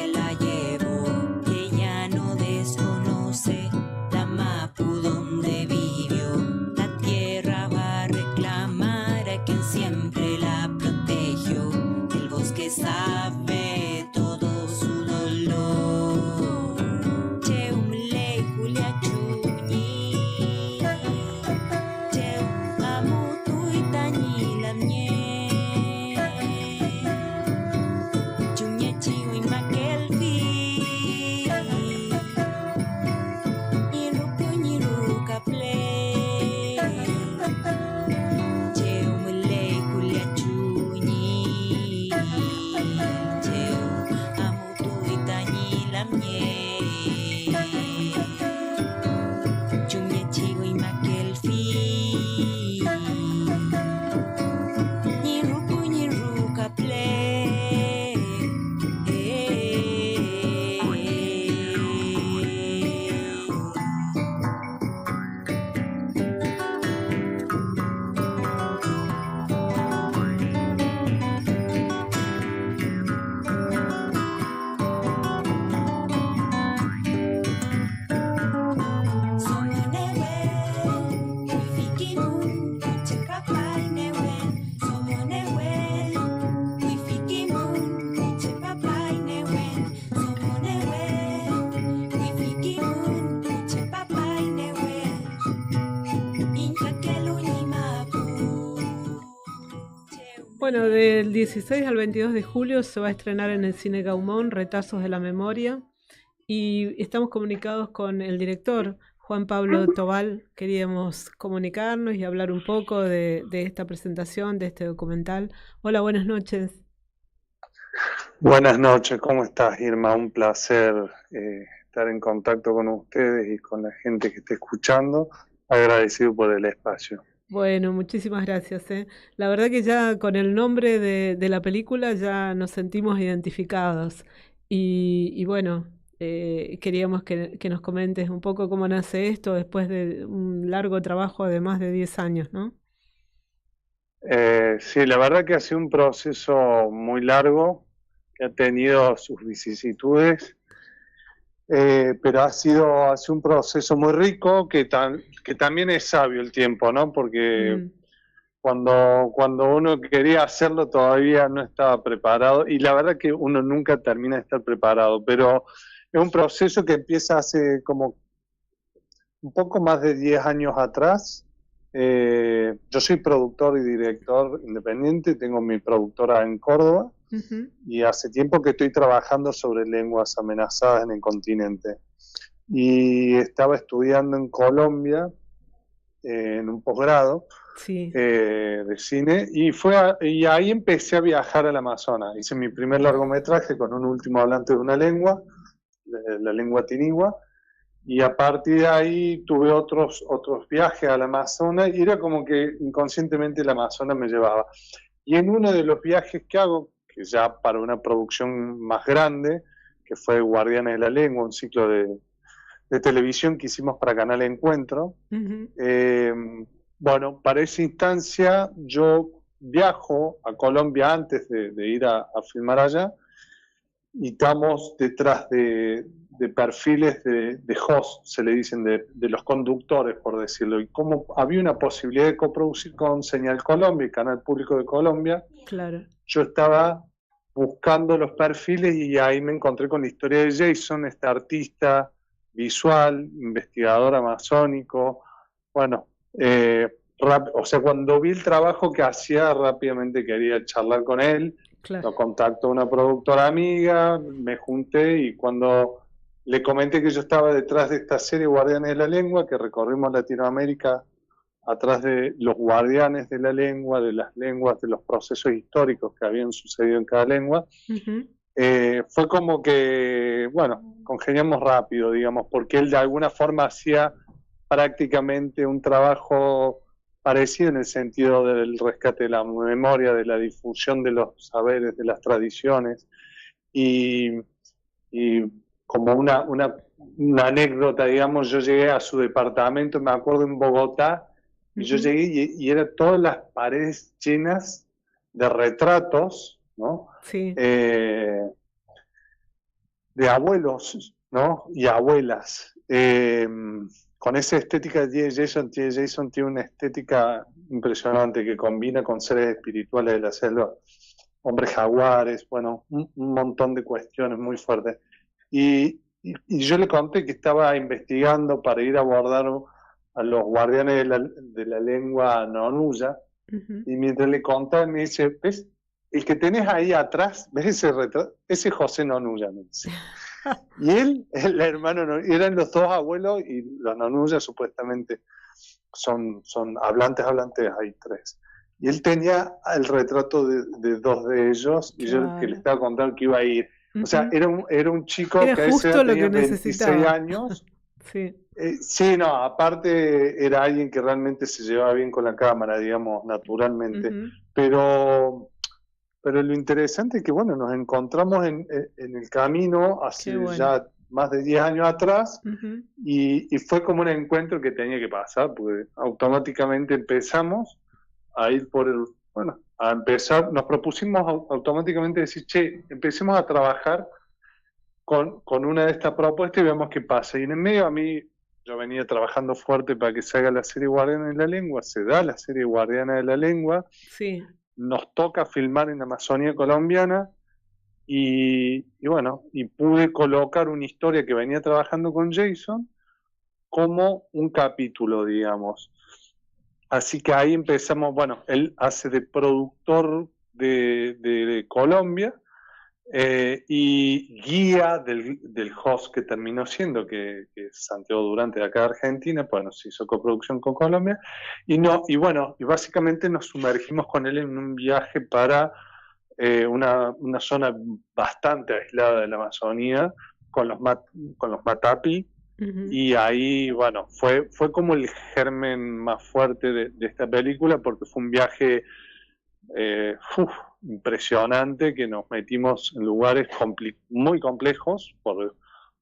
Bueno, del 16 al 22 de julio se va a estrenar en el Cine Gaumont Retazos de la Memoria y estamos comunicados con el director Juan Pablo Tobal. Queríamos comunicarnos y hablar un poco de esta presentación, de este documental. Hola, buenas noches. Buenas noches, ¿cómo estás, Irma? Un placer estar en contacto con ustedes y con la gente que esté escuchando. Agradecido por el espacio. Bueno, muchísimas gracias. La verdad que ya con el nombre de la película ya nos sentimos identificados y bueno, queríamos que nos comentes un poco cómo nace esto después de un largo trabajo de más de 10 años, ¿no? Sí, la verdad que ha sido un proceso muy largo, que ha tenido sus vicisitudes, pero ha sido un proceso muy rico que también es sabio el tiempo, ¿no? Porque cuando uno quería hacerlo todavía no estaba preparado, y la verdad que uno nunca termina de estar preparado, pero es un proceso que empieza hace como un poco más de 10 años atrás. Yo soy productor y director independiente, tengo mi productora en Córdoba. Y hace tiempo que estoy trabajando sobre lenguas amenazadas en el continente. Y estaba estudiando en Colombia, en un posgrado de cine, y ahí empecé a viajar al Amazonas. Hice mi primer largometraje con un último hablante de una lengua, la lengua tinigua, y a partir de ahí tuve otros viajes al Amazonas, y era como que inconscientemente el Amazonas me llevaba. Y en uno de los viajes que hago, que ya para una producción más grande, que fue Guardianes de la Lengua, un ciclo de televisión que hicimos para Canal Encuentro. Bueno, para esa instancia yo viajo a Colombia antes de ir a filmar allá, y estamos detrás de perfiles de host, se le dicen, de los conductores, por decirlo, y como había una posibilidad de coproducir con Señal Colombia, el canal público de Colombia. Claro. Yo estaba buscando los perfiles y ahí me encontré con la historia de Jason, este artista visual, investigador amazónico. Bueno, o sea, cuando vi el trabajo que hacía, rápidamente quería charlar con él. Claro. Lo contactó una productora amiga, me junté, y cuando le comenté que yo estaba detrás de esta serie Guardianes de la Lengua, que recorrimos Latinoamérica atrás de los guardianes de la lengua, de las lenguas, de los procesos históricos que habían sucedido en cada lengua, fue como que, bueno, congeniamos rápido, digamos, porque él de alguna forma hacía prácticamente un trabajo parecido en el sentido del rescate de la memoria, de la difusión de los saberes, de las tradiciones, y como una anécdota, digamos, yo llegué a su departamento, me acuerdo, en Bogotá, y yo llegué y eran todas las paredes llenas de retratos, ¿no? Sí. De abuelos, ¿no? Y abuelas. Con esa estética de Jason tiene una estética impresionante que combina con seres espirituales de la selva, hombres jaguares, bueno, un montón de cuestiones muy fuertes. Y yo le conté que estaba investigando para ir a abordar a los guardianes de la lengua nonuya, y mientras le contaba me dice, ¿ves? El que tenés ahí atrás, ¿ves ese retrato? Ese es José Nonuya, me dice. Y él, el hermano, eran los dos abuelos, y los Nonuya supuestamente son hablantes, hay 3. Y él tenía el retrato de 2 de ellos, y yo que le estaba contando que iba a ir. O sea, era un chico que a ese edad tenía 26 años. Sí. Sí, no, aparte era alguien que realmente se llevaba bien con la cámara, digamos, naturalmente. Pero lo interesante es que, bueno, nos encontramos en el camino hace ya más de 10 años atrás, y fue como un encuentro que tenía que pasar, porque automáticamente empezamos a ir a empezar, nos propusimos automáticamente decir, che, empecemos a trabajar con una de estas propuestas y veamos qué pasa. Y en el medio, a mí, yo venía trabajando fuerte para que se haga la serie Guardiana de la Lengua, se da la serie Guardiana de la Lengua, nos toca filmar en Amazonía colombiana, y bueno, y pude colocar una historia que venía trabajando con Jason como un capítulo, digamos. Así que ahí empezamos, bueno, él hace de productor de Colombia, y guía del host que terminó siendo, que es Santiago Durante de acá de Argentina. Bueno, se hizo coproducción con Colombia, y básicamente nos sumergimos con él en un viaje para una zona bastante aislada de la Amazonía, con los Matapi. Y ahí, bueno, fue como el germen más fuerte de esta película, porque fue un viaje impresionante, que nos metimos en lugares muy complejos por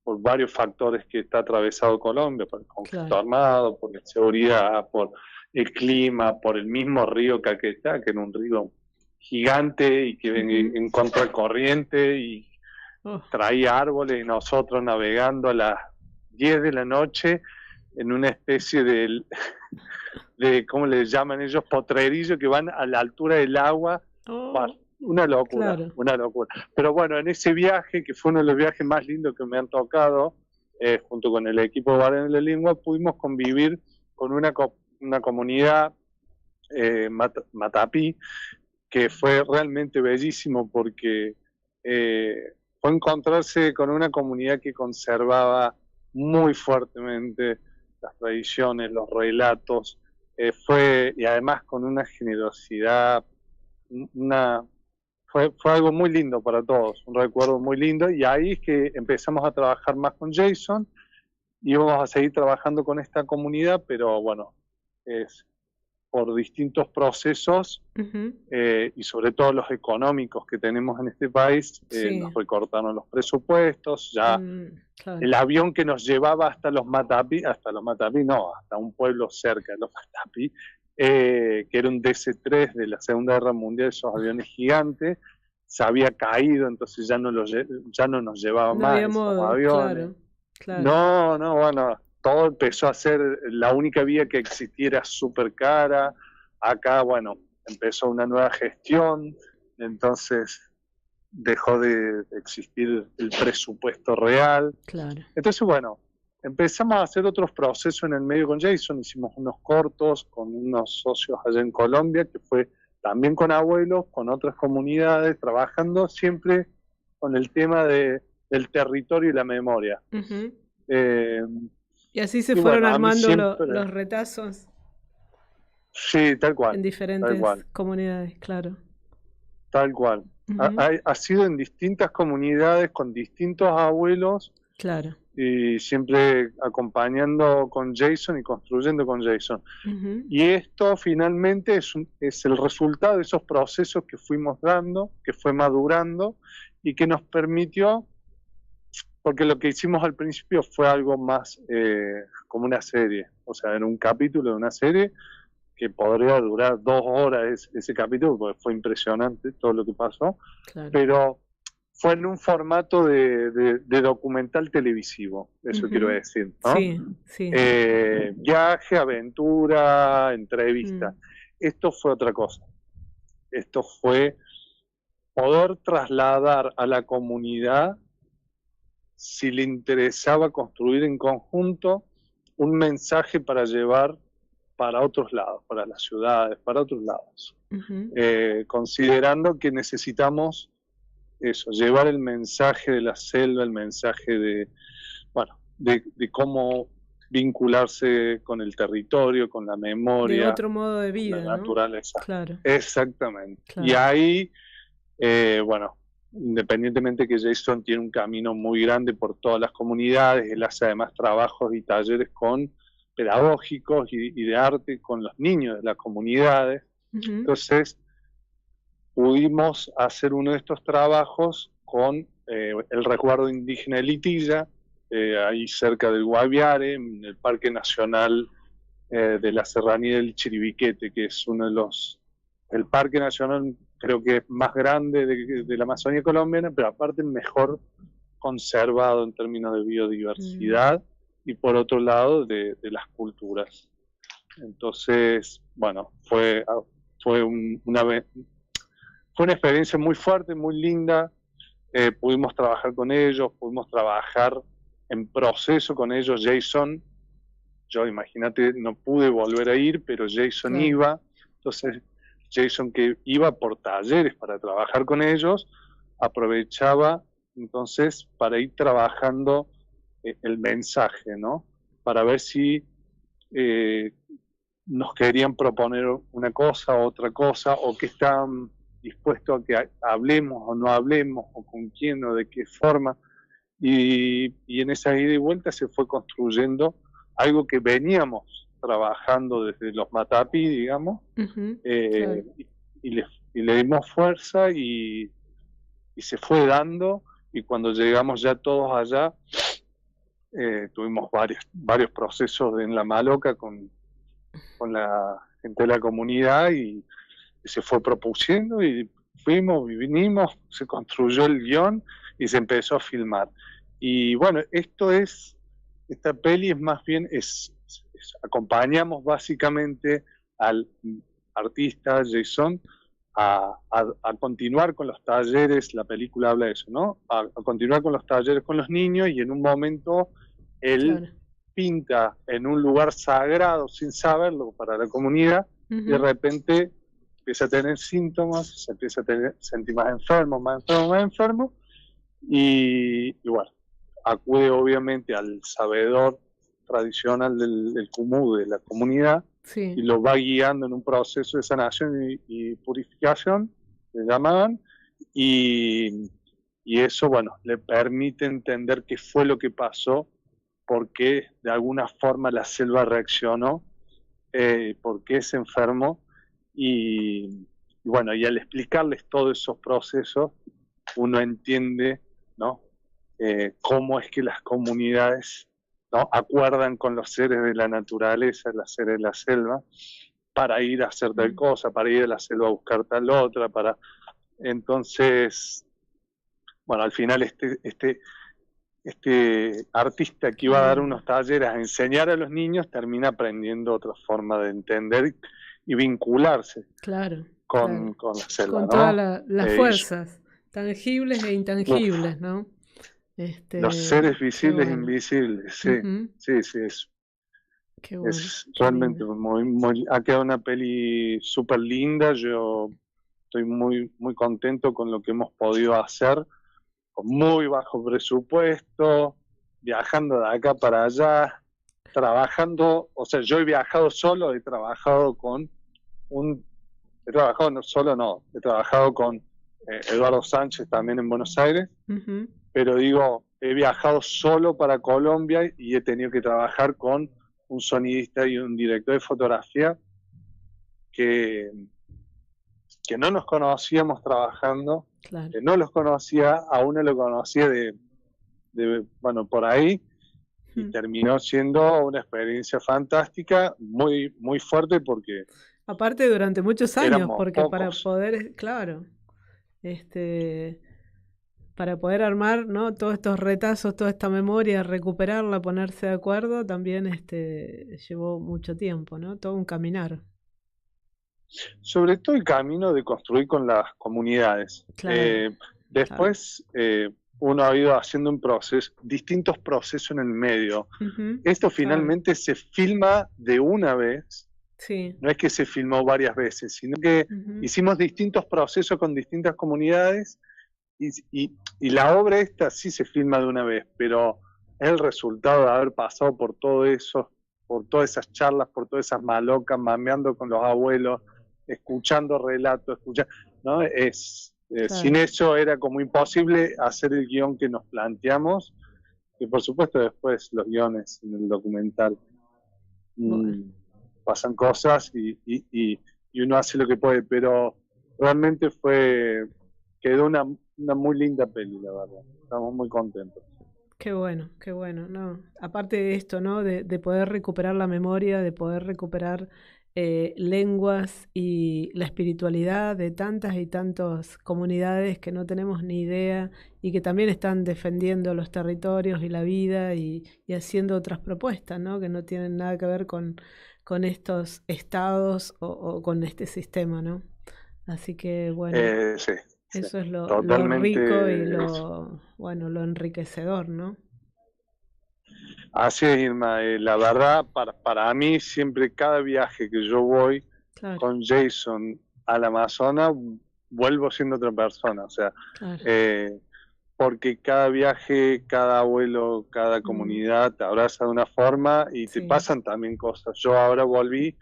varios factores que está atravesado Colombia, por el conflicto armado, por la inseguridad, por el clima, por el mismo río Caquetá, que era un río gigante y que venía en contracorriente y traía árboles, y nosotros navegando a las 10 de la noche en una especie de ¿cómo le llaman ellos? Potrerillo, que van a la altura del agua. Bueno, una locura, una locura. Pero bueno, en ese viaje, que fue uno de los viajes más lindos que me han tocado, junto con el equipo de Guardianes de la Lengua, pudimos convivir con una comunidad Matapi, que fue realmente bellísimo, porque fue encontrarse con una comunidad que conservaba muy fuertemente las tradiciones, los relatos, y además con una generosidad, fue algo muy lindo para todos, un recuerdo muy lindo. Y ahí es que empezamos a trabajar más con Jason, y vamos a seguir trabajando con esta comunidad, pero bueno, por distintos procesos, y sobre todo los económicos que tenemos en este país, nos recortaron los presupuestos, ya el avión que nos llevaba hasta los Matapi no, hasta un pueblo cerca de los Matapi, que era un DC-3 de la Segunda Guerra Mundial, esos aviones gigantes, se había caído, entonces ya no nos llevaba más esos aviones. Claro. No, bueno, todo empezó a ser, la única vía que existiera súper cara. Acá, bueno, empezó una nueva gestión, entonces dejó de existir el presupuesto real. Claro. Entonces, bueno, empezamos a hacer otros procesos en el medio con Jason, hicimos unos cortos con unos socios allá en Colombia, que fue también con abuelos, con otras comunidades, trabajando siempre con el tema del territorio y la memoria. Y así se fueron armando los retazos. Sí, tal cual. En diferentes comunidades, claro. Tal cual. Ha sido en distintas comunidades, con distintos abuelos. Claro. Y siempre acompañando con Jason y construyendo con Jason. Y esto finalmente es el resultado de esos procesos que fuimos dando, que fue madurando y que nos permitió, porque lo que hicimos al principio fue algo más como una serie, o sea, en un capítulo de una serie que podría durar 2 horas ese capítulo, porque fue impresionante todo lo que pasó, pero fue en un formato de documental televisivo, eso quiero decir, ¿no? Sí. Viaje, aventura, entrevista. Esto fue otra cosa. Esto fue poder trasladar a la comunidad, si le interesaba construir en conjunto, un mensaje para llevar para otros lados, para las ciudades, para otros lados. Considerando que necesitamos eso, llevar el mensaje de la selva, el mensaje de cómo vincularse con el territorio, con la memoria. De otro modo de vida, la naturaleza. Claro. Exactamente. Claro. Y ahí, independientemente que Jason tiene un camino muy grande por todas las comunidades, él hace además trabajos y talleres pedagógicos y de arte con los niños de las comunidades. Entonces, pudimos hacer uno de estos trabajos con el resguardo indígena de Litilla, ahí cerca del Guaviare, en el Parque Nacional de la Serranía del Chiribiquete, que es el Parque Nacional, creo que es más grande de la Amazonía colombiana, pero aparte mejor conservado en términos de biodiversidad y por otro lado de las culturas. Entonces, bueno, fue una experiencia muy fuerte, muy linda. Pudimos trabajar con ellos, pudimos trabajar en proceso con ellos. Jason, yo imagínate, no pude volver a ir, pero Jason iba. Entonces Jason, que iba por talleres para trabajar con ellos, aprovechaba entonces para ir trabajando el mensaje, ¿no? Para ver si nos querían proponer una cosa, otra cosa, o que estaban dispuestos a que hablemos o no hablemos, o con quién o de qué forma. Y en esa ida y vuelta se fue construyendo algo que veníamos trabajando desde los Matapi, digamos, Claro. y le dimos fuerza y se fue dando, y cuando llegamos ya todos allá, tuvimos varios procesos en La Maloca con la gente de la comunidad, y se fue propusiendo, y fuimos y vinimos, se construyó el guión y se empezó a filmar. Y bueno, esta peli es más bien, acompañamos básicamente al artista Jason a continuar con los talleres. La película habla de eso, ¿no? A continuar con los talleres con los niños, y en un momento él pinta en un lugar sagrado sin saberlo para la comunidad, y de repente empieza a tener síntomas, se empieza a sentir más enfermo, y bueno, acude obviamente al sabedor tradicional del Kumú, de la comunidad, y lo va guiando en un proceso de sanación y purificación, le llamaban, y eso, bueno, le permite entender qué fue lo que pasó, por qué de alguna forma la selva reaccionó, por qué se enfermó, y bueno, y al explicarles todos esos procesos, uno entiende, ¿no? Cómo es que las comunidades, ¿no?, acuerdan con los seres de la naturaleza, los seres de la selva, para ir a hacer tal cosa, para ir a la selva a buscar tal otra, entonces, bueno, al final este artista que iba a dar unos talleres a enseñar a los niños termina aprendiendo otra forma de entender y vincularse con la selva, con ¿no? todas las fuerzas tangibles e intangibles, ¿no? Los seres visibles e invisibles, sí, es realmente muy, ha quedado una peli súper linda. Yo estoy muy, muy contento con lo que hemos podido hacer, con muy bajo presupuesto, viajando de acá para allá, trabajando, o sea, yo he viajado solo, he trabajado con he trabajado con Eduardo Sánchez también en Buenos Aires, pero digo, he viajado solo para Colombia y he tenido que trabajar con un sonidista y un director de fotografía que no nos conocíamos trabajando, que no los conocía, a uno lo conocía de bueno, por ahí, y terminó siendo una experiencia fantástica, muy, muy fuerte, porque aparte durante muchos años, porque pocos. para poder, para poder armar, ¿no?, todos estos retazos, toda esta memoria, recuperarla, ponerse de acuerdo, también llevó mucho tiempo, ¿no? Todo un caminar. Sobre todo el camino de construir con las comunidades. Después uno ha ido haciendo distintos procesos en el medio. Esto finalmente se filma de una vez. No es que se filmó varias veces, sino que hicimos distintos procesos con distintas comunidades, y la obra esta sí se filma de una vez, pero es el resultado de haber pasado por todo eso, por todas esas charlas, por todas esas malocas, mameando con los abuelos, escuchando relatos, ¿no? Sin eso era como imposible hacer el guión que nos planteamos, y por supuesto después los guiones en el documental. Pasan cosas y uno hace lo que puede, pero realmente quedó una muy linda peli, la verdad. Estamos muy contentos. Qué bueno, ¿no? Aparte de esto, ¿no?, de poder recuperar la memoria, de poder recuperar lenguas y la espiritualidad de tantas y tantas comunidades que no tenemos ni idea, y que también están defendiendo los territorios y la vida y haciendo otras propuestas, ¿no?, que no tienen nada que ver con estos estados o con este sistema, ¿no? Así que bueno, eso es lo rico y lo enriquecedor, ¿no? Así es, Irma. La verdad, para mí siempre, cada viaje que yo voy con Jason al Amazonas vuelvo siendo otra persona, o sea, Claro. porque cada viaje, cada vuelo, cada comunidad te abraza de una forma y te Sí. pasan también cosas. Yo ahora volví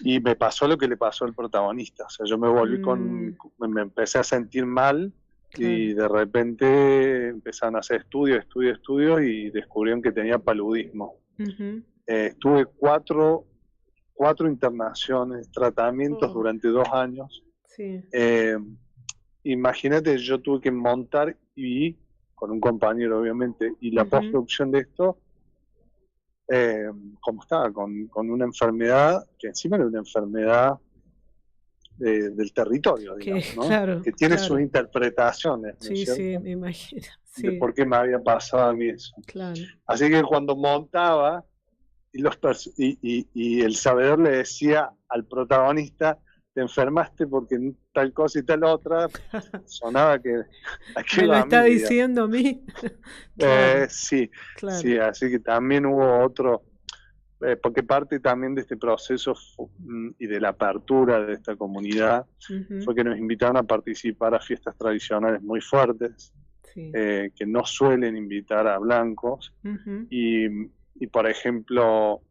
y me pasó lo que le pasó al protagonista, o sea, yo me volví me empecé a sentir mal y Claro. de repente empezaron a hacer estudios y descubrieron que tenía paludismo. Ujú. Estuve cuatro internaciones, tratamientos Oh. durante 2 años. Sí. Imagínate, yo tuve que montar y con un compañero obviamente, y la postproducción de esto, como estaba, con una enfermedad, que encima era una enfermedad del territorio, digamos, ¿no? Claro, que tiene claro. sus interpretaciones, ¿no es Sí, cierto? sí, me imagino. De Sí, por qué me había pasado a mí eso. claro. Así que cuando montaba, y el sabedor le decía al protagonista, te enfermaste porque tal cosa y tal otra, sonaba que aquí Me lo va a está mí, digamos. diciendo a mí. Claro, Sí, claro. sí, así que también hubo otro, porque parte también de este proceso y de la apertura de esta comunidad Ujú. fue que nos invitaron a participar a fiestas tradicionales muy fuertes, Sí. que no suelen invitar a blancos, Ujú. y por ejemplo,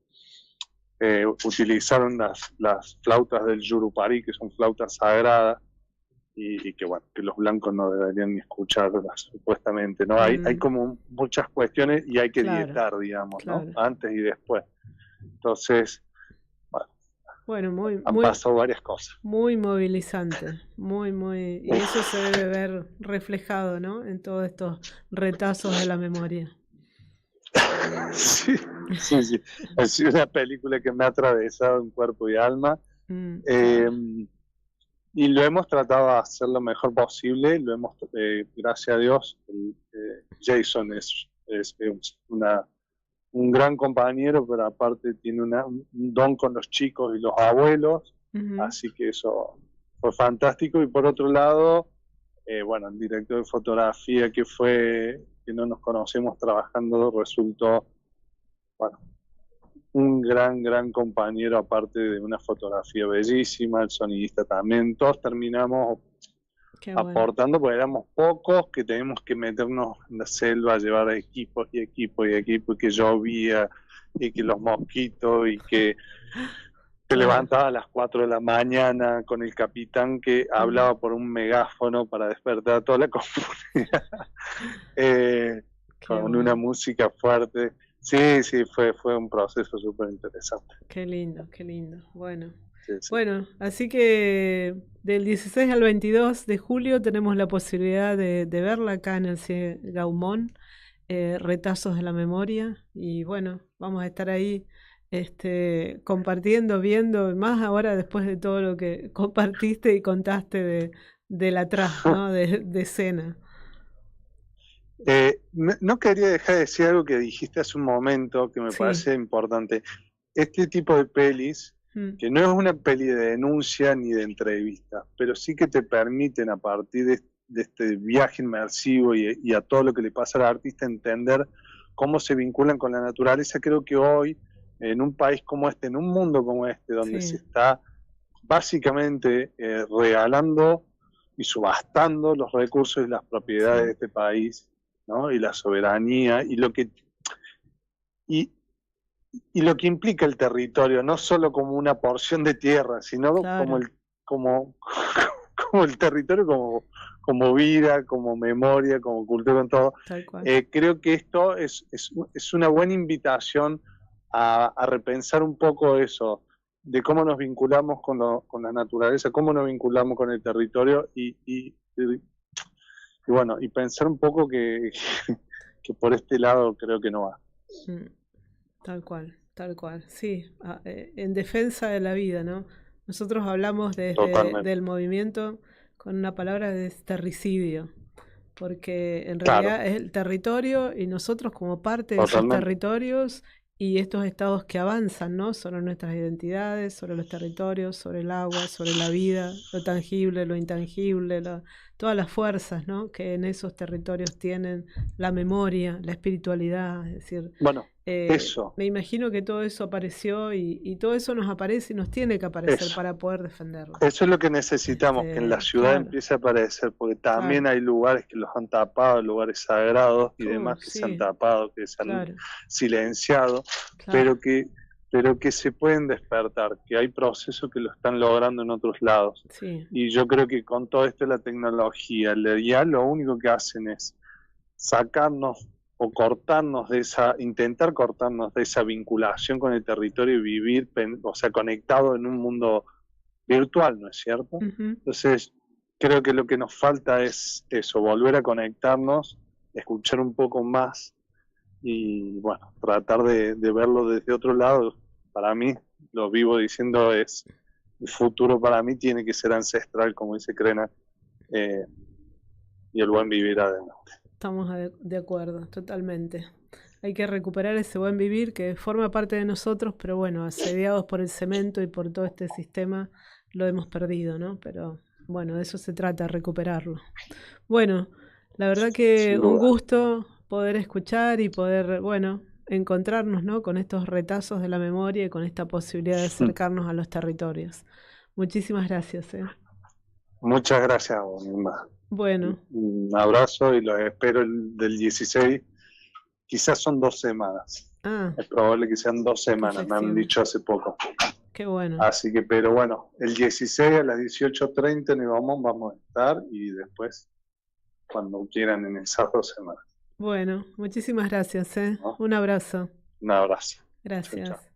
utilizaron las flautas del Yurupari, que son flautas sagradas, y que bueno, que los blancos no deberían ni escucharlas, supuestamente, ¿no? Hay como muchas cuestiones y hay que Claro, dietar, digamos, claro. ¿no? Antes y después. Entonces, Bueno, han pasado varias cosas. muy movilizante, muy, y eso se debe ver reflejado, ¿no? En todos estos retazos de la memoria. Sí, sí, sí. Ha sido una película que me ha atravesado en cuerpo y alma. Claro. Y lo hemos tratado de hacer lo mejor posible. Gracias a Dios, Jason es un gran compañero, pero aparte tiene un don con los chicos y los abuelos. Ujú. Así que eso fue fantástico. Y por otro lado, bueno, el director de fotografía que no nos conocemos trabajando, resultó, bueno, un gran compañero, aparte de una fotografía bellísima, el sonidista también. Todos terminamos aportando, porque éramos pocos, que teníamos que meternos en la selva a llevar equipos y que llovía, y que los mosquitos, y que te levantaba a las 4 de la mañana con el capitán que hablaba por un megáfono para despertar a toda la comunidad, con una música fuerte. Sí, fue un proceso súper interesante. Qué lindo, qué lindo. Bueno. Sí, sí. Bueno, así que del 16 al 22 de julio tenemos la posibilidad de verla acá en el CIE Gaumont, Retazos de la Memoria, y bueno, vamos a estar ahí compartiendo, viendo, más ahora después de todo lo que compartiste y contaste del atrás, ¿no? de escena. No quería dejar de decir algo que dijiste hace un momento que me parece importante. Este tipo de pelis, que no es una peli de denuncia ni de entrevista, pero sí que te permiten, a partir de este viaje inmersivo y a todo lo que le pasa al artista, entender cómo se vinculan con la naturaleza. Creo que hoy, en un país como este, en un mundo como este, donde se está básicamente regalando y subastando los recursos y las propiedades de este país, ¿no? Y la soberanía y lo que implica el territorio, no solo como una porción de tierra, sino como el territorio como vida, como memoria, como cultura, en todo. Creo que esto es una buena invitación a repensar un poco eso, de cómo nos vinculamos con la naturaleza, cómo nos vinculamos con el territorio y bueno, y pensar un poco que por este lado creo que no va. Tal cual, sí, en defensa de la vida, ¿no? Nosotros hablamos del movimiento con una palabra de terricidio, porque en realidad es el territorio y nosotros como parte de esos territorios y estos estados que avanzan, ¿no? Sobre nuestras identidades, sobre los territorios, sobre el agua, sobre la vida, lo tangible, lo intangible, todas las fuerzas, ¿no? Que en esos territorios tienen, la memoria, la espiritualidad, es decir, bueno, eso. Me imagino que todo eso apareció y todo eso nos aparece y nos tiene que aparecer Eso. para poder defenderlo. Eso es lo que necesitamos, que en la ciudad claro. empiece a aparecer, porque también Claro. hay lugares que los han tapado, lugares sagrados y demás que sí. se han tapado, que se han Claro. silenciado, Claro. pero que se pueden despertar, que hay procesos que lo están logrando en otros lados. Sí. Y yo creo que con todo esto de la tecnología, ya lo único que hacen es sacarnos o cortarnos de intentar cortarnos de esa vinculación con el territorio y vivir, o sea, conectado en un mundo virtual, ¿no es cierto? Ujú. Entonces, creo que lo que nos falta es eso, volver a conectarnos, escuchar un poco más y, bueno, tratar de verlo desde otro lado. Para mí, lo vivo diciendo, es el futuro para mí tiene que ser ancestral, como dice Crena, y el buen vivir adelante. Estamos de acuerdo, totalmente. Hay que recuperar ese buen vivir que forma parte de nosotros, pero bueno, asediados por el cemento y por todo este sistema, lo hemos perdido, ¿no? Pero bueno, de eso se trata, recuperarlo. Bueno, la verdad que un gusto poder escuchar y poder, bueno, encontrarnos, ¿no? Con estos retazos de la memoria y con esta posibilidad de acercarnos a los territorios. Muchísimas gracias. Muchas gracias a vos, Irma. Bueno. Un abrazo y los espero del 16. Quizás son 2 semanas. Es probable que sean 2 semanas, me han dicho hace poco. Qué bueno. Así que, pero bueno, el 16 a las 18:30 en Ibamón vamos a estar y después, cuando quieran, en esas 2 semanas. Bueno, muchísimas gracias. Un abrazo. Un abrazo. Gracias. Chau, chau.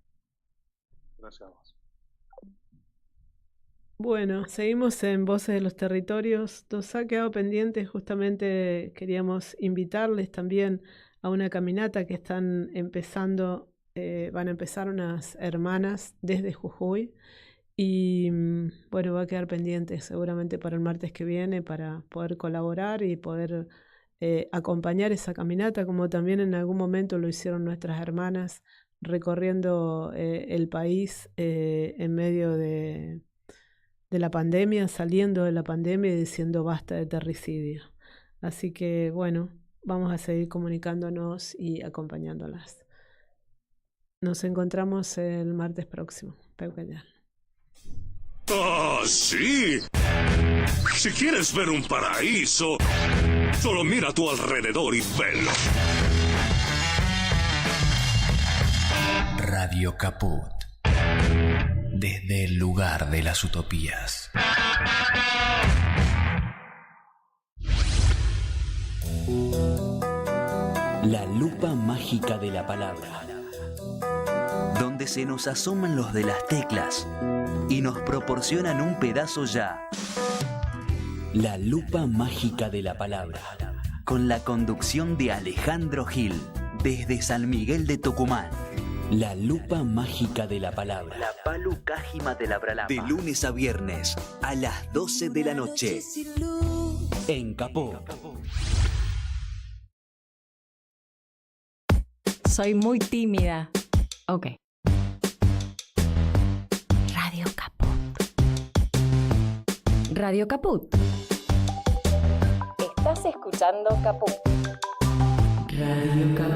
Gracias a vos. Bueno, seguimos en Voces de los Territorios. Nos ha quedado pendiente, justamente queríamos invitarles también a una caminata que están empezando, van a empezar unas hermanas desde Jujuy y bueno, va a quedar pendiente seguramente para el martes que viene para poder colaborar y poder acompañar esa caminata, como también en algún momento lo hicieron nuestras hermanas recorriendo el país en medio de la pandemia, saliendo de la pandemia y diciendo basta de terricidio. Así que, bueno, vamos a seguir comunicándonos y acompañándolas. Nos encontramos el martes próximo. Peucayal. ¡Ah, sí! Si quieres ver un paraíso, solo mira a tu alrededor y velo. Radio Caput. Desde el lugar de las utopías. La lupa mágica de la palabra. Donde se nos asoman los de las teclas y nos proporcionan un pedazo ya. La lupa mágica de la palabra. Con la conducción de Alejandro Gil. Desde San Miguel de Tucumán. La lupa mágica de la palabra. La palu cájima de la bralapa. De lunes a viernes a las 12 de la noche. En Capó. Soy muy tímida. Ok. Radio Caput. Radio Caput. Estás escuchando Caput. Radio Caput.